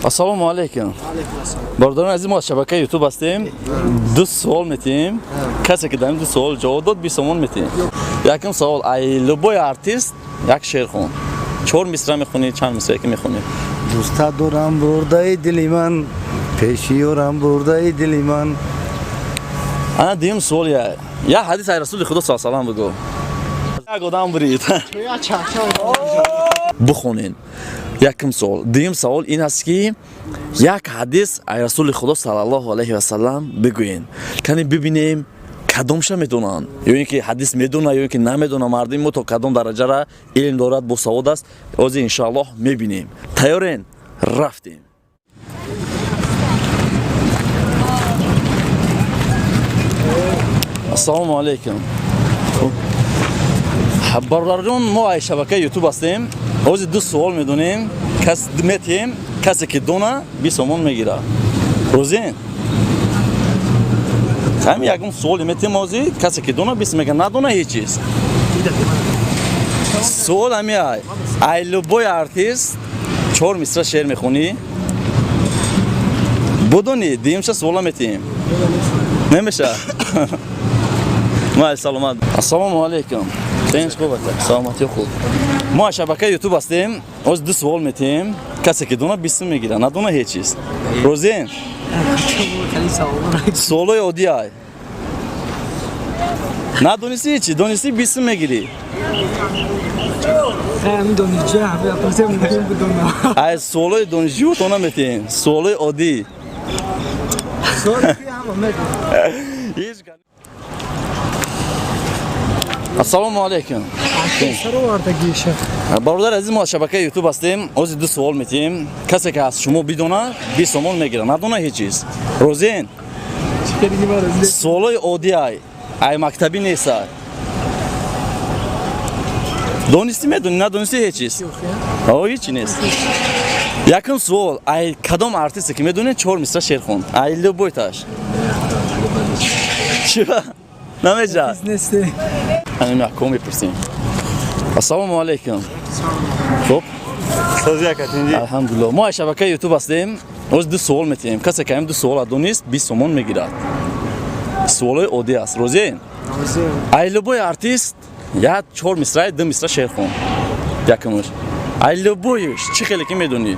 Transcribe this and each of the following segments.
Ассалому алейкум. Бародарон азиз, мо аз шабакаи ютуб ҳастем. Ду суол метиҳем. Касе ки дар ин ду суол ҷавоб дод 20 сомон метиҳем. Якум суол, ай любой артист як шеър хун. 4 мисра мехунӣ, чанд мисра ки мехунӣ? Дуста дорам бурдаи дили ман, пеши орам бурдаи дили ман. Ана дуюм суол я ҳадис ай расули худо саллаллоҳу алайҳи ва саллям бигӯ. Як одам бурид. Бухонен. Якум суол. Дуюм суол ин аст ки як ҳадис ай расули худо саллаллоҳу алайҳи ва саллям бигӯен. Кани бибинем кадомша медонанд, ё ин ки ҳадис медона, ё ин ки намедона мардуми мо то кадом дараҷара илм дорад, бо савод аст. Ҳозир иншоаллоҳ мебинем. Тайёрен? Рафтем. Ассалому алейкум. Бародарон, мо ай шабакаи ютуб ҳастем. Ҳозир ду суол медонем. Кас метиҳем, касе ки дона 20 сомон мегирад. Розен? Ҳамин ягон суоли метиҳем ҳозир, касе ки дона 20 мегирад, надона ҳеҷ чиз. Суол ҳамин ай. Ай любой артист 4 мисра шеър мехунӣ? Будони, дуюмша суола метиҳем. Немеша? Май саломат. Ассалому алейкум. Тенч хуб аст. Саломати хуб. Мо аз шабакаи ютуб ҳастем. Ҳозир ду суол метиҳем. Касе ки дона 20 мегирад, надона ҳеҷ чиз. Розен? Суолои оддӣ ай. Надонисти чӣ? Донисти 20 мегирӣ. Ай суолои донишҷӯ то наметиҳем. Суолои оддӣ. Ассалому алейкум. Бародар азиз, мо аз шабакаи ютуб ҳастем. Ҳозир ду суол метиҳем. Касе ки аз шумо бидона 20 сомон мегирад, надона ҳеҷ чиз. Розен? Суолои оддӣ ай. Ай мактабӣ нест ай. Донистӣ медонӣ, надонистӣ ҳеҷ чиз. Ҳеҷ нест. Якум суол, ай кадом артисте ки медонӣ 4 мисра шеър хун? Ай любойташ. Чира? Намеҷа? Ҳамин якум мепурсем. Ассалому алейкум. Хуб? Алҳамдулиллаҳ. Мо аз шабакаи ютуб ҳастем. Ҳозир ду суол метиҳем. Касе ки ҳамин ду суола донист 20 сомон мегирад. Суолои оддӣ аст. Розен? Ай любой артист як 4 мисра, 2 мисра шеър хун. Якумаш. Ай любойш чӣ хеле ки медонӣ?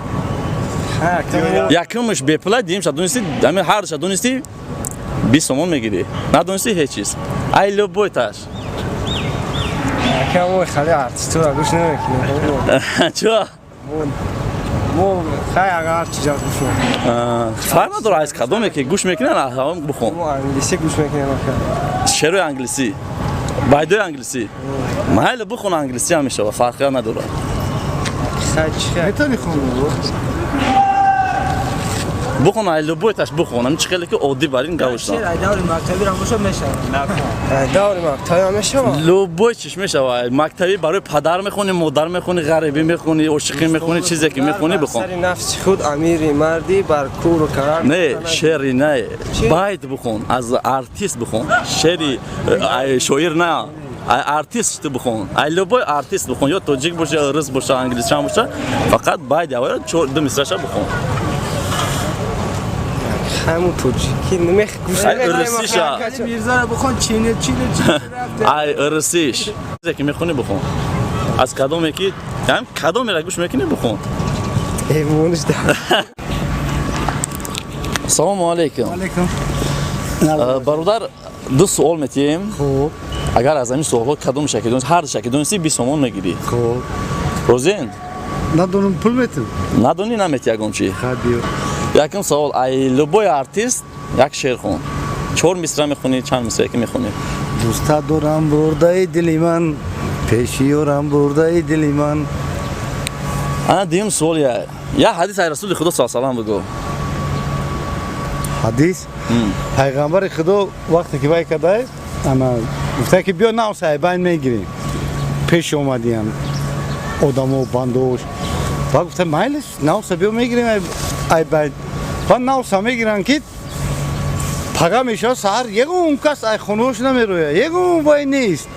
Якумаш бепулай, дуюмша донисти, ҳамин ҳарша донисти 20 сомон мегирӣ. Надонисти ҳеҷ чиз. Ай любойташ. Мо хали артистура гӯш намекунем. Чӯ? Мо хай агар чиз гӯш мекунем. Фарқ надорад аз кадоме ки гӯш мекунем, ҳамон бухун. Мо англисӣ гӯш мекунем. Шеърои англисӣ. Байдои англисӣ. Майли бухун англисӣ ҳам мешавад, фарқи надорад. Метавонӣ хонӣ? Бухун ай любойташ бухун. Ҳамин чӣ хеле ки оддӣ бар ин гавуштан. Ай даври мактабӣ ram боша мешавад. Ай даври мактабӣ ram мешавад. Любой чиш мешавад. Мактабӣ барои падар мехонӣ, модар мехонӣ, ғарибӣ мехонӣ, ошиқӣ мехонӣ, чизе ки мехонӣ бихун. Сари нафси худ амири марди бар куру карар. Не, шеъри не. Байт бихун, аз артист бихун. Шеъри шоир не. Ай артист бихун. Ай любой артист бихун. Ё тоҷик боша, рус боша, англисчан боша. Фақат байт я 4 мисраша бихун. Ҳамун тоҷикӣ намех гӯш Ирсиша. Мирзара бухун чине. Ай ирсиш. Чизе ки мехонӣ бихун. Аз кадоме ки ҳам кадомеро гӯш мекунӣ бихун. Эмониш да. Ассалому алейкум. Алейкум. Бародар, ду суол метиҳем. Хуб. Агар аз ҳамин суолҳо кадомеша ки донисти, ҳар шаки донисти 20 сомон мегирӣ. Хуб. Розен? Надонам пул метам. Надонӣ наметӣ ягон чӣ. Хабиё. Якум суол, ай любой артист як шеър хун. 4 мисра мехунӣ, чанд мисра ки мехунӣ? Дуста дорам бурдаи дили ман, пеши орам бурдаи дили ман. Ана дуюм суол я ҳадис ай расули худо саллаллоҳу алайҳи ва саллям бигӯ. ҳадис? Пайғамбари худо вақте ки вай кадай, ана гуфта ки биё навса ай байн мегирем. Пеш омадиам одамо бандош. Ба гуфта майли навса биё мегирем ай байн. Ба навса мегирам ки пага мешавад саҳар ягон кас ай хонавош намерояд. Ягон вай нест.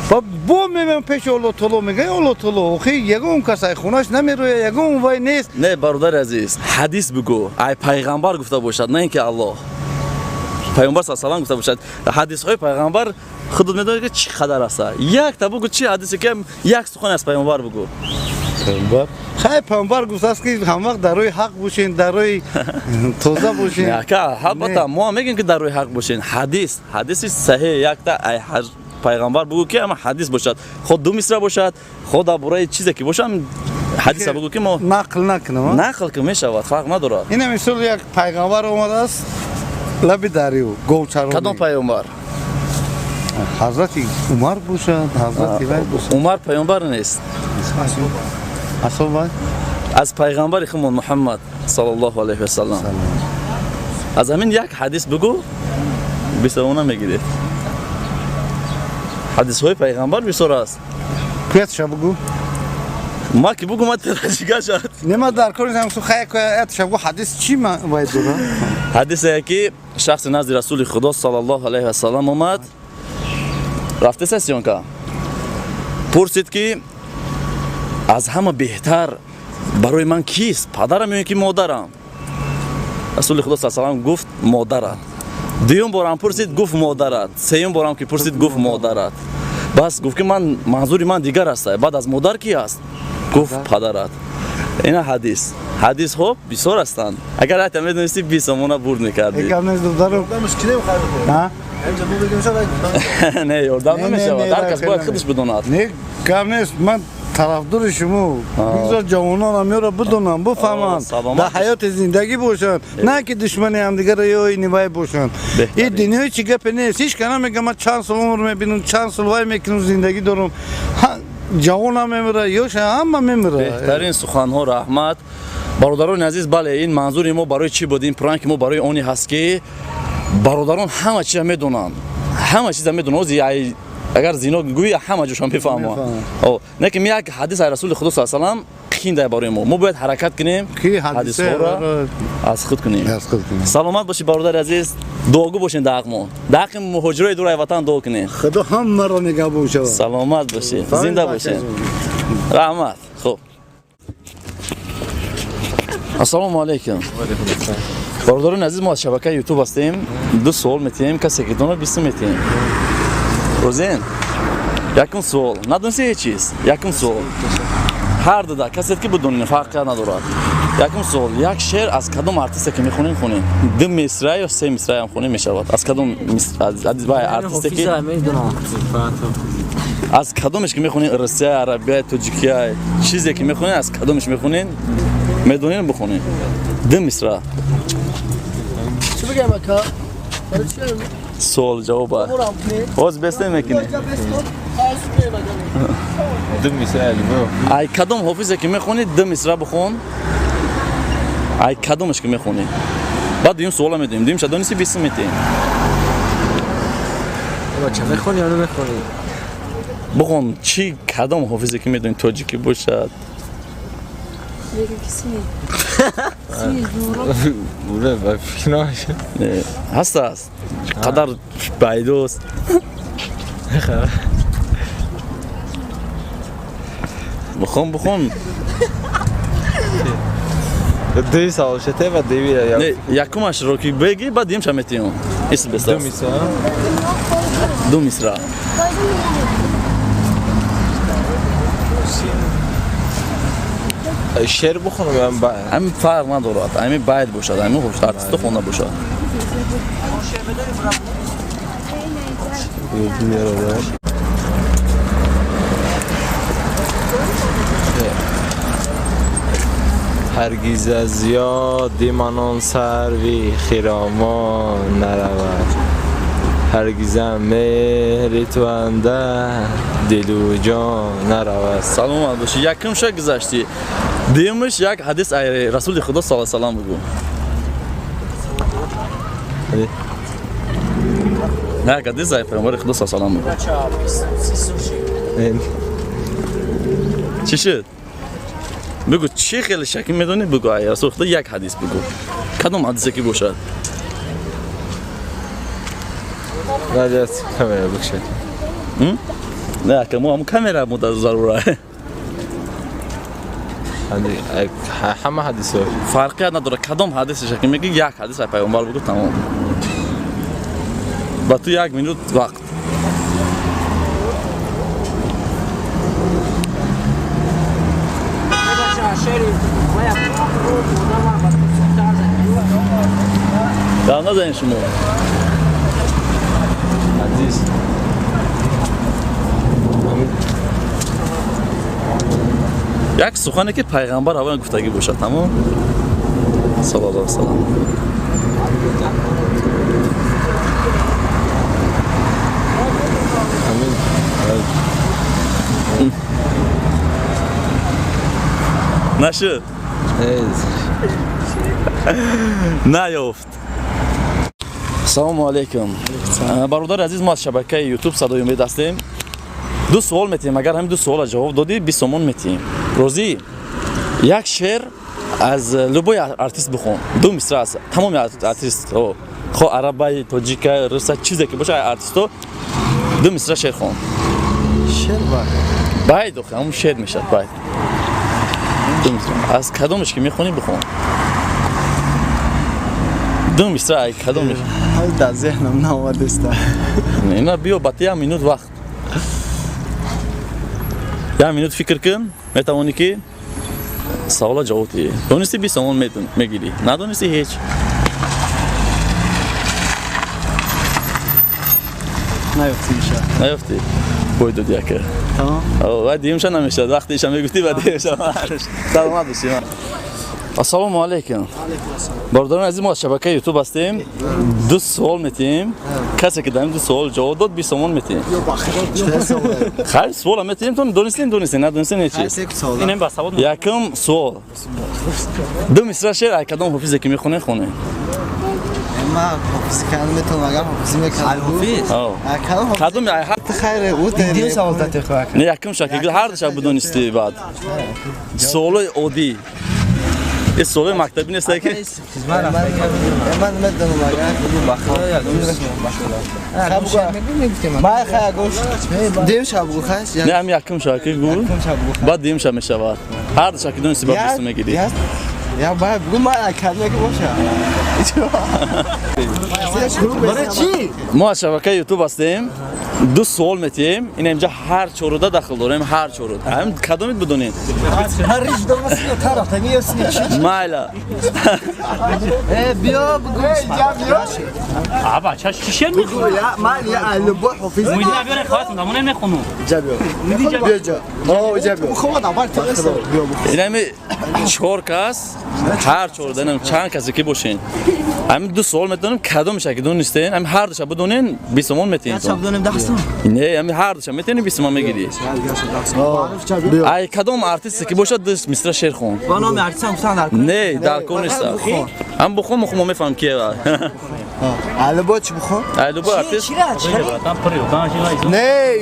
با میمون پیش الله تعالی میگه الله تعالی اوخی یگون کسای خونش نمیروه یگون وای نیست. نه برادر عزیز حدیث بگو ای پیغمبر گفته باشد نه اینکه الله پیامبر صلی الله علیه و گفته باشد حدیث های پیغمبر خودت میدونی که چی قدر است یک تا بگو چی حدیثی که یک سخن از پیامبر بگو پیامبر خیلی پیامبر گفته است که هم وقت در روی حق باشین در روی توزه باشین نه که البته ما میگیم که در روی حق باشین حدیثی صحیح یک تا ای پیغمبر بگو که اما حدیث باشد خود دو مصرع باشد خود برای چیزی که باشم حدیث بگو که ما نقل نکنم نقل که میشود فرق نداره این مثل یک پیغمبر اومده است لب دریو گوچرونی کدام پیامبر حضرت عمر باشد حضرت وی باشد عمر پیامبر نیست اصلا وای از پیغمبر خودمون محمد صلی الله علیه و سلم از همین یک حدیث بگو بسیار میگیرید حدیث های پیغمبر بسیار است پیت بگو ما که بگو ما ترجیگه شد نما در کار هم سو خیلی که ات بگو حدیث چی باید دوره حدیثی که شخص نزد رسول خدا صلی الله علیه و سلم اومد رفته سسیونکا پرسید که از همه بهتر برای من کیست پدرم یا که مادرم رسول خدا صلی الله علیه و سلم گفت مادرت دوم بارم پرسید گفت مادرت سوم بارم که پرسید گفت مادرت بس گفت که من منظور من دیگر است بعد از مادر کی است گفت پدرت اینا حدیث ها بسیار هستند اگر حتی میدونستی 20 مونه برد میکردی یکم نیست دارم مشکلی بخواد ها اینجا بو بگیم شد نه یاردم نمیشه هر کس باید خودش بدوند نه کم نیست من طرفدار شما بگذار جوانان هم میاره بدونم بفهمن در حیات زندگی باشن نه که دشمن هم دیگر یا این وای باشن این دنیای چی گپ نیست هیچ کنم میگم من چند سال عمر میبینم چند سال وای میکنم زندگی دارم جوان هم میمیره یا همه میمیره بهترین سخن ها رحمت برادران عزیز بله این منظور ما برای چی بود این پرانک ما برای اونی هست که برادران همه چیز میدونن همه چیز میدونن اگر زنا گویی همه جوشان میفهمن او نه که یک حدیث رسول خدا صلی الله علیه و سلم خینده برای ما باید حرکت کنیم حدیث ها را از خود کنیم سلامت باشی برادر عزیز دعاگو باشین دقمون دقم مهاجرای دور وطن دعا کنیم خدا هم مرا نگاه باشه سلامت باشی زنده باشین رحمت خوب السلام علیکم برادران عزیز ما از شبکه یوتیوب هستیم دو سوال میتیم کسی که دونه 20 میتیم روزین یکم سوال ندونستی هیچ چیز یکم سوال هر دو کسی که بدونین فرق ندارد یکم سوال یک شعر از کدام ارتیستی که میخونین خونین دو مصرع یا سه مصرع هم خونین میشود از کدام از ارتیستی که از کدامش که میخونین روسیه عربیه تاجیکیه چیزی که میخونین از کدامش میخونین میدونین بخونین دو مصرع چی بگم اکا سوال جواب باز بس نمیکنی دو مصرع ای کدام حافظی که میخونی دو مصرع بخون ای کدامش که میخونی بعد این سوال میدیم دیم شد دونیسی 20 میتیم چه میخونی یا نمیخونی بخون چی کدام حافظی که میدونی تاجیکی باشد بوده و فکر نمیشه هست قدر بایدوست بخون دوی سوال شده و دوی یا یکمش رو که بگی بعد دیم شمیتیم اسم بساز دو مصرع دو مصرع شعر بخونم من باید همین فرق ندارد همین باید باشد همین خوش ارتیست خونده باشد هرگیز از یاد منان سروی خیرامان نرود هرگیزم مهر تو انده دل و جان نرود سلامت باشی یکم شو گذشتی دیمش یک حدیث رسول خدا صلی الله علیه و سلم بگو نه یک حدیث پیامبر خدا صلی الله علیه و سلم بگو چی شد بگو چی خیلی شکی میدونی بگو رسول خدا یک حدیث بگو کدام حدیثی که باشد ولی از کامره بکشد نه که ما هم کامera مدت ضروره همه حدیث ها فرقی نداره کدام حدیثش که میگی یک حدیث پیامبر بگو تمام با تو 1 مینوت وقت در نزنین شما حدیث یک سخنی که پیغمبر اول گفتگی باشه تمام صلی الله علیه و سلم نشد نیافت سلام علیکم برادر عزیز ما از شبکه یوتیوب صدای امید هستیم دو سوال میتیم اگر هم دو سوال جواب دادی 20 تومان میتیم روزی یک شعر از لوبای ارتیست بخون دو مصرع است تمام ارتیست خو عربی تاجیک روس چیزی که باشه ارتیستو دو مصرع شعر خون شعر باید همون شعر میشد باید دو مصرع از کدومش که میخونی بخون دو مصرع کدومش های در ذهنم نامده است اینا بیو با 1 مینوت وقت 1 مینوت فکر کن میتوانی که سوال جواب بدی دونستی 20 تومان میگیری ندونستی هیچ نیفتی میشه نیفتی باید دو دیگه تمام بعد دیمش نمیشه وقتیش هم میگفتی بعد دیمش سلامت باشی السلام علیکم برادران عزیز ما از شبکه یوتیوب هستیم دو سوال میتیم کسی که داریم دو سوال جواب داد 20 تومان میتیم خیلی سوال میتیم تو دونستین ندونستین هیچ چیز اینم با سواد یکم سوال دو مصرع شعر کدام حافظی که میخونه خونه ما حافظ کردن میتونم اگر حافظی میکنم کدام خیره او دیو سوال تحقیق نه یکم شکل هر دشب بدونستی بعد سوال عادی این سوال مکتبی نیست که من میدونم اگر ما خیلی گوش دیو شب گوش نه هم یکم شکل گو بعد دیم شب میشه بعد هر دشب که دونستی بعد 20 میگیری یا باید بگو من کلمه که باشه برای چی؟ ما از شبکه یوتیوب هستیم دو سوال میتیم این اینجا هر چوروده داخل داریم هر چورود هم کدومیت بدونین هر ریش درستی طرف تمیستی چی؟ مایلا بیا بگو آبا چه شعر میخونی من یه البو حافظ میدی بیار خواهد مون نمیخونم بیا جا بیا خود اول تلسه این همی 4 کس هر چورده نم چند کسی که باشین هم دو سوال میتونم کدومش که دونستین هم هر دشب بدونین 20 تومان میتین نه هم هر دشب میتونین 20 تومان میگیری ای کدوم ارتیست که باشه دست مصرع شعر خون با نام ارتیست هم در نه در کن نیست هم بخون میفهم کیه البو چی بخون؟ البو ارتیست نه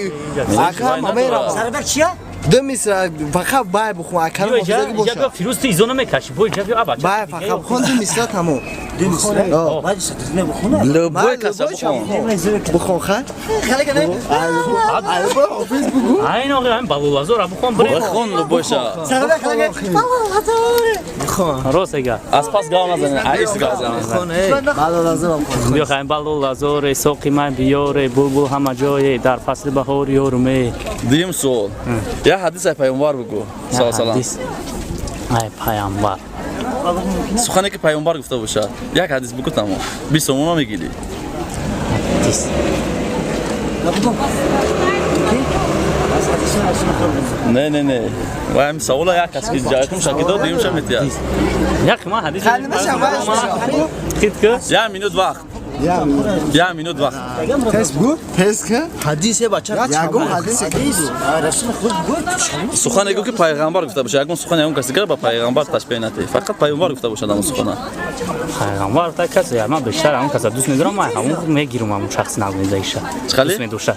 اکرم امیرا سربر چیه؟ دو مصرع فقط باید بخون اکرم حافظه باشه اینجا فیروز تو ایزونو میکشی بو اینجا بیا آبا باید فقط بخون دو مصرع تمام دو مصرع باید ستونه بخونه لبوی کسا بخون بخون خیلی خیلی کنه البو حافظ بگو این آقا هم بالولازور بخون بره بخون لبویشا سربر خیلی بخون راست اگه از پس گام نزنین ایست گام نزنین بالو لازم بخون بیا خواهیم بالولازور سوقی من بیاره بلبل همه جای در فصل بهار یارمه دیم سوال یا حدیث پیامبر بگو صلی الله علیه و حدیث ای پیامبر سخنی که پیامبر گفته باشه یک حدیث بگو تمام 20 تومان میگیری حدیث نه و هم سوال یک کسی که جایتون شکیداد دیم شم میتیاد یک ما حدیث خیلی نشم خیلی که 1 مینوت وقت 1 مینوت وقت تست بگو تست که حدیثه بچه یکم حدیثه رسول خود بود سخن که پیغمبر گفته باشه یکم سخن اون کسی که با پیغمبر تشبیه نته فقط پیغمبر گفته باشه دام سخن پیغمبر تا کسی من بیشتر اون کسی دوست ندارم من همون میگیرم اون شخص نمیدایشه دوست میدوشه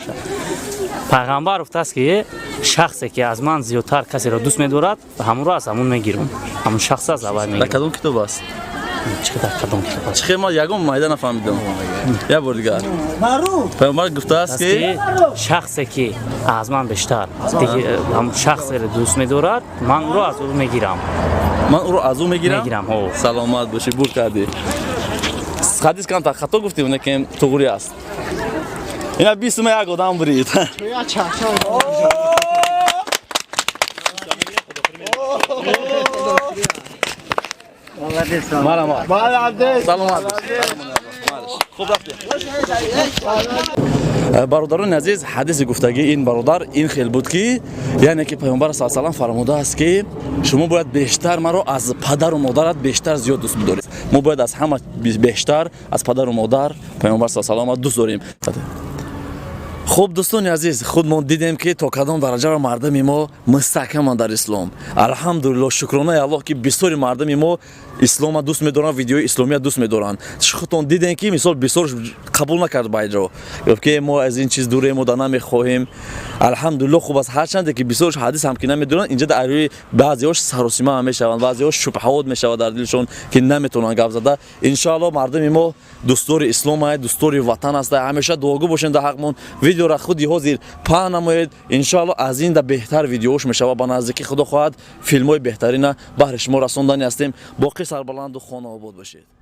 پیغمبر گفته است که شخصی که از من زیادتر کسی را دوست می‌دارد همون را از همون میگیرم همون شخص از اول میگیرم کدوم کتاب است چقدر قدم کرد چه ما یگم مایده نفهمیدم یا بار دیگر پیامبر گفته است که که شخصی که از من بیشتر دیگه هم شخصی رو دوست می‌دارد من رو از او میگیرم من او رو از او میگیرم میگیرم سلامت باشی بور کردی حدیث کم تا خطا گفتی اونه که توغوری است اینا 20 یک آدم برید مرحبا سلامت خوب رفتی برادران عزیز حدیث گفتگی این برادر این خیلی بود که یعنی که پیامبر صلی الله علیه و آله فرموده است که شما باید بیشتر مرا از پدر و مادرت بیشتر زیاد دوست بدارید ما باید از همه بیشتر از پدر و مادر پیامبر صلی الله علیه و آله دوست داریم خوب دوستان عزیز خود ما دیدیم که تا کدام درجه را مردم ما مستحکم در اسلام الحمدلله شکرانه الله که بسیاری مردم ما اسلام دوست می‌دارن ویدیو اسلامی دوست می‌دارن خودتون دیدین که مثال بسیار قبول نکرد باید که ما از این چیز دوره ما نمی‌خواهیم الحمدلله خوب است هرچند که بسیار حدیث هم که نمی‌دونن اینجا در روی بعضی‌هاش سر و سیما میشوند بعضی‌هاش شبهات میشود در دلشون که نمیتونن گپ زده ان شاء الله مردم ما دوستدار اسلام است دوستدار وطن است همیشه دعاگو باشین در حقمون ویدیو را خودی حاضر پهن نمایید ان شاء الله از این بهتر ویدیوش میشود با نزدیکی خدا خواهد فیلم‌های بهترین بهر شما رسوندن هستیم باقی سربلند و خانه آباد باشید